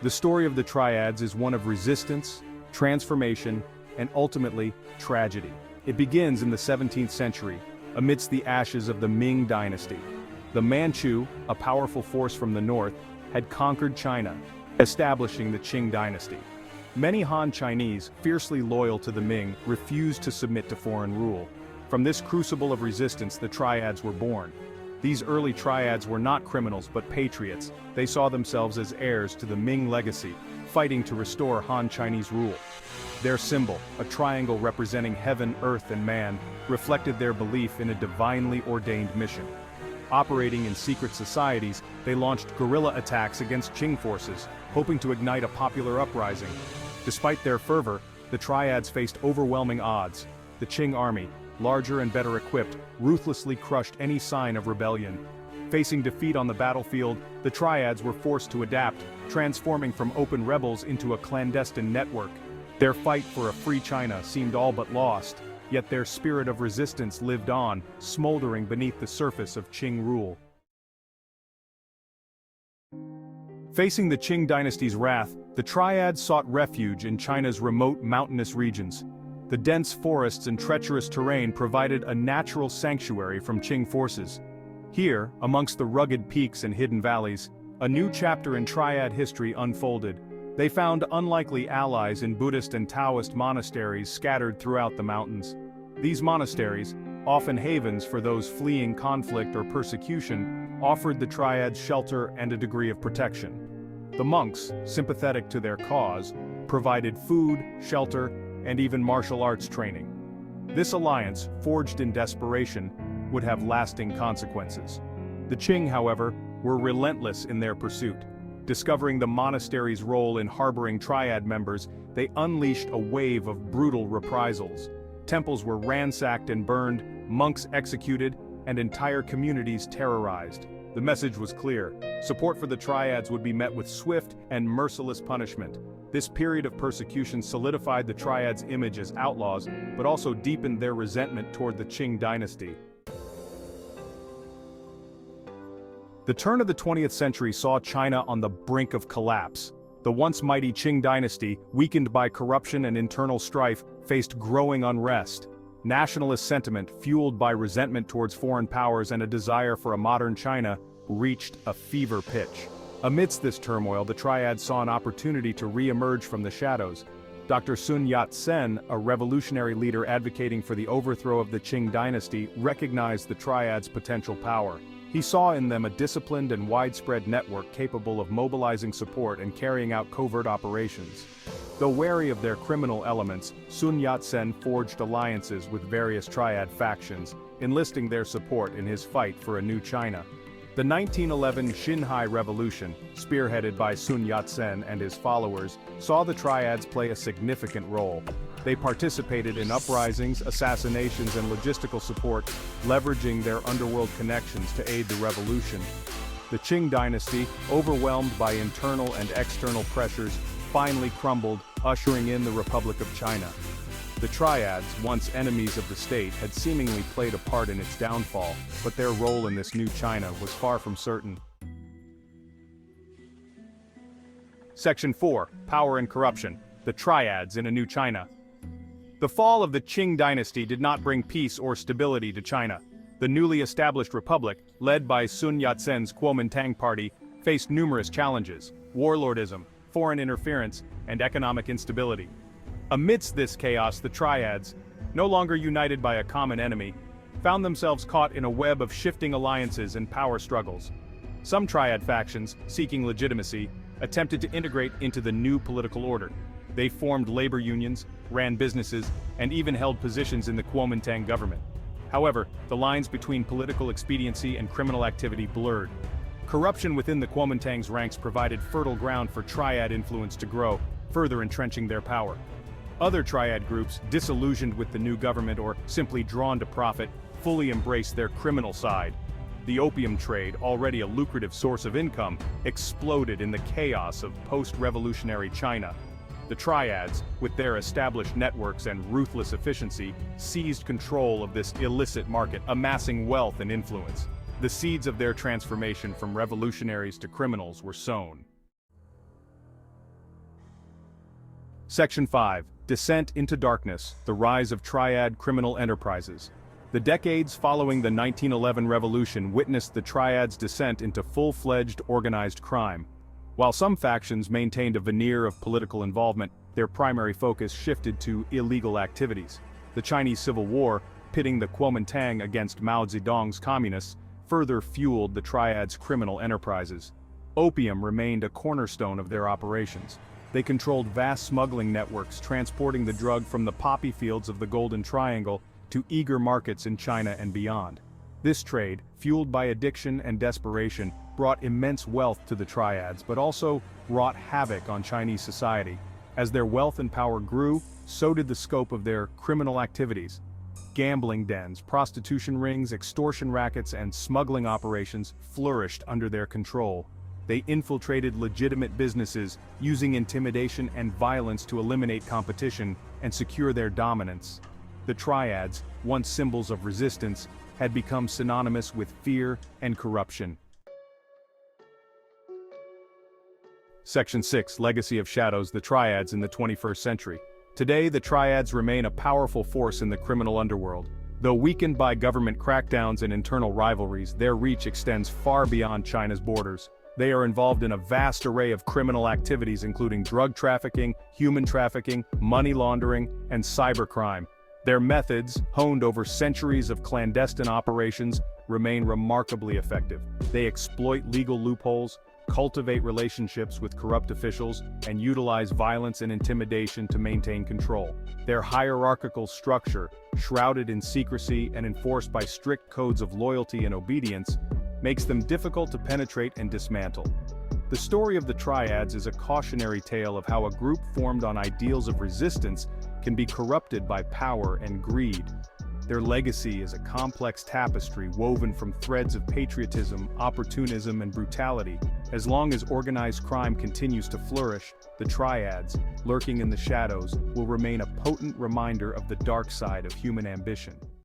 The story of the Triads is one of resistance, transformation, and ultimately, tragedy. It begins in the 17th century, amidst the ashes of the Ming dynasty. The Manchu, a powerful force from the north, had conquered China, establishing the Qing dynasty. Many Han Chinese, fiercely loyal to the Ming, refused to submit to foreign rule. From this crucible of resistance, the Triads were born. These early Triads were not criminals but patriots. They saw themselves as heirs to the Ming legacy, fighting to restore Han Chinese rule. Their symbol, a triangle representing heaven, earth, and man, reflected their belief in a divinely ordained mission. Operating in secret societies, they launched guerrilla attacks against Qing forces, hoping to ignite a popular uprising. Despite their fervor, the Triads faced overwhelming odds. The Qing army, larger and better equipped, ruthlessly crushed any sign of rebellion. Facing defeat on the battlefield, the Triads were forced to adapt, transforming from open rebels into a clandestine network. Their fight for a free China seemed all but lost, yet their spirit of resistance lived on, smoldering beneath the surface of Qing rule. Facing the Qing dynasty's wrath, the Triads sought refuge in China's remote mountainous regions. The dense forests and treacherous terrain provided a natural sanctuary from Qing forces. Here, amongst the rugged peaks and hidden valleys, a new chapter in Triad history unfolded. They found unlikely allies in Buddhist and Taoist monasteries scattered throughout the mountains. These monasteries, often havens for those fleeing conflict or persecution, offered the Triads shelter and a degree of protection. The monks, sympathetic to their cause, provided food, shelter, and even martial arts training. This alliance, forged in desperation, would have lasting consequences. The Qing, however, were relentless in their pursuit. Discovering the monastery's role in harboring Triad members, they unleashed a wave of brutal reprisals. Temples were ransacked and burned, monks executed, and entire communities terrorized. The message was clear: support for the Triads would be met with swift and merciless punishment. This period of persecution solidified the Triads' image as outlaws, but also deepened their resentment toward the Qing dynasty. The turn of the 20th century saw China on the brink of collapse. The once mighty Qing dynasty, weakened by corruption and internal strife, faced growing unrest. Nationalist sentiment, fueled by resentment towards foreign powers and a desire for a modern China, reached a fever pitch. Amidst this turmoil, the Triads saw an opportunity to re-emerge from the shadows. Dr. Sun Yat-sen, a revolutionary leader advocating for the overthrow of the Qing dynasty, recognized the Triads' potential power. He saw in them a disciplined and widespread network capable of mobilizing support and carrying out covert operations. Though wary of their criminal elements, Sun Yat-sen forged alliances with various Triad factions, enlisting their support in his fight for a new China. The 1911 Xinhai Revolution, spearheaded by Sun Yat-sen and his followers, saw the Triads play a significant role. They participated in uprisings, assassinations, and logistical support, leveraging their underworld connections to aid the revolution. The Qing dynasty, overwhelmed by internal and external pressures, finally crumbled, ushering in the Republic of China. The Triads, once enemies of the state, had seemingly played a part in its downfall, but their role in this new China was far from certain. Section 4. Power and Corruption. The Triads in a New China. The fall of the Qing dynasty did not bring peace or stability to China. The newly established republic, led by Sun Yat-sen's Kuomintang party, faced numerous challenges: warlordism, foreign interference, and economic instability. Amidst this chaos, the Triads, no longer united by a common enemy, found themselves caught in a web of shifting alliances and power struggles. Some Triad factions, seeking legitimacy, attempted to integrate into the new political order. They formed labor unions, ran businesses, and even held positions in the Kuomintang government. However, the lines between political expediency and criminal activity blurred. Corruption within the Kuomintang's ranks provided fertile ground for Triad influence to grow, further entrenching their power. Other Triad groups, disillusioned with the new government or simply drawn to profit, fully embraced their criminal side. The opium trade, already a lucrative source of income, exploded in the chaos of post-revolutionary China. The Triads, with their established networks and ruthless efficiency, seized control of this illicit market, amassing wealth and influence. The seeds of their transformation from revolutionaries to criminals were sown. Section 5. Descent into Darkness, the Rise of Triad Criminal Enterprises. The decades following the 1911 revolution witnessed the Triads' descent into full-fledged organized crime. While some factions maintained a veneer of political involvement, their primary focus shifted to illegal activities. The Chinese Civil War, pitting the Kuomintang against Mao Zedong's communists, further fueled the Triads' criminal enterprises. Opium remained a cornerstone of their operations. They controlled vast smuggling networks transporting the drug from the poppy fields of the Golden Triangle to eager markets in China and beyond. This trade, fueled by addiction and desperation, brought immense wealth to the Triads but also wrought havoc on Chinese society. As their wealth and power grew, so did the scope of their criminal activities. Gambling dens, prostitution rings, extortion rackets, and smuggling operations flourished under their control. They infiltrated legitimate businesses, using intimidation and violence to eliminate competition and secure their dominance. The Triads, once symbols of resistance, had become synonymous with fear and corruption. Section 6. Legacy of Shadows, the Triads in the 21st century. Today, the Triads remain a powerful force in the criminal underworld. Though weakened by government crackdowns and internal rivalries, their reach extends far beyond China's borders. They are involved in a vast array of criminal activities including drug trafficking, human trafficking, money laundering, and cybercrime. Their methods, honed over centuries of clandestine operations, remain remarkably effective. They exploit legal loopholes, cultivate relationships with corrupt officials, and utilize violence and intimidation to maintain control. Their hierarchical structure, shrouded in secrecy and enforced by strict codes of loyalty and obedience, makes them difficult to penetrate and dismantle. The story of the Triads is a cautionary tale of how a group formed on ideals of resistance can be corrupted by power and greed. Their legacy is a complex tapestry woven from threads of patriotism, opportunism, and brutality. As long as organized crime continues to flourish, the Triads, lurking in the shadows, will remain a potent reminder of the dark side of human ambition.